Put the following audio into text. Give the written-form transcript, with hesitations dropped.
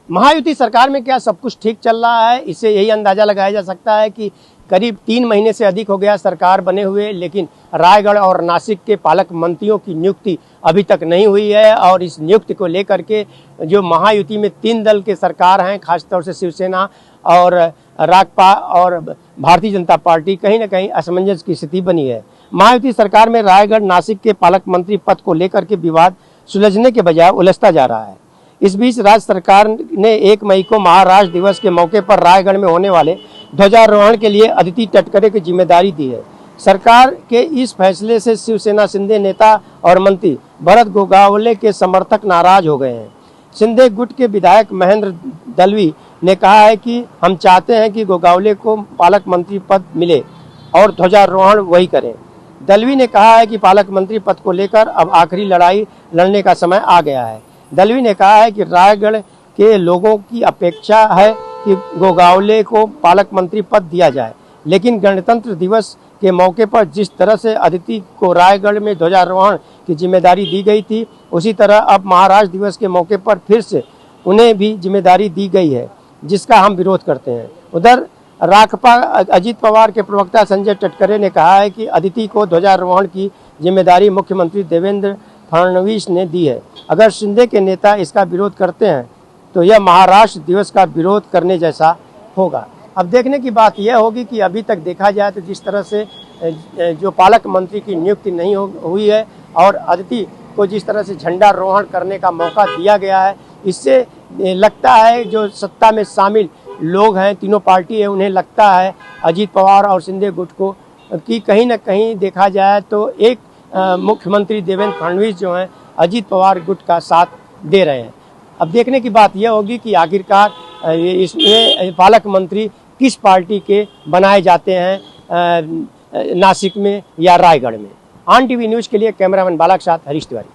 महायुति सरकार में क्या सब कुछ ठीक चल रहा है? इससे यही अंदाजा लगाया जा सकता है कि करीब 3 महीने से अधिक हो गया सरकार बने हुए, लेकिन रायगढ़ और नासिक के पालक मंत्रियों की नियुक्ति अभी तक नहीं हुई है। और इस नियुक्ति को लेकर के जो महायुति में 3 दल के सरकार हैं, खासतौर से शिवसेना और राकपा और भारतीय जनता पार्टी, कहीं ना कहीं असमंजस की स्थिति बनी है। महायुति सरकार में रायगढ़ नासिक के पालक मंत्री पद को लेकर के विवाद सुलझने के बजाय उलझता जा रहा है। इस बीच राज्य सरकार ने 1 मई को महाराष्ट्र दिवस के मौके पर रायगढ़ में होने वाले ध्वजारोहण के लिए अदिति तटकरे की जिम्मेदारी दी है। सरकार के इस फैसले से शिवसेना शिंदे नेता और मंत्री भरत गोगावले के समर्थक नाराज हो गए हैं। शिंदे गुट के विधायक महेंद्र दलवी ने कहा है कि हम चाहते हैं कि गोगावले को पालक मंत्री पद मिले और ध्वजारोहण वही करें। दलवी ने कहा है कि पालक मंत्री पद को लेकर अब आखिरी लड़ाई लड़ने का समय आ गया है। दलवी ने कहा है कि रायगढ़ के लोगों की अपेक्षा है कि गोगावले को पालक मंत्री पद दिया जाए, लेकिन गणतंत्र दिवस के मौके पर जिस तरह से अदिति को रायगढ़ में ध्वजारोहण की जिम्मेदारी दी गई थी, उसी तरह अब महाराष्ट्र दिवस के मौके पर फिर से उन्हें भी जिम्मेदारी दी गई है, जिसका हम विरोध करते हैं। उधर राकपा अजित पवार के प्रवक्ता संजय तटकरे ने कहा है कि अदिति को ध्वजारोहण की जिम्मेदारी मुख्यमंत्री देवेंद्र फडणवीस ने दी है। अगर शिंदे के नेता इसका विरोध करते हैं तो यह महाराष्ट्र दिवस का विरोध करने जैसा होगा। अब देखने की बात यह होगी कि अभी तक देखा जाए तो जिस तरह से जो पालक मंत्री की नियुक्ति नहीं हुई है और अदिति को जिस तरह से झंडारोहण करने का मौका दिया गया है, इससे लगता है जो सत्ता में शामिल लोग हैं, तीनों पार्टी है, उन्हें लगता है अजित पवार और शिंदे गुट को कि कहीं ना कहीं देखा जाए तो एक मुख्यमंत्री देवेंद्र फडणवीस जो हैं अजित पवार गुट का साथ दे रहे हैं। अब देखने की बात यह होगी कि आखिरकार इसमें पालक मंत्री किस पार्टी के बनाए जाते हैं, नासिक में या रायगढ़ में। ऑन टीवी न्यूज़ के लिए कैमरामैन बाला के साथ हरीश तिवारी।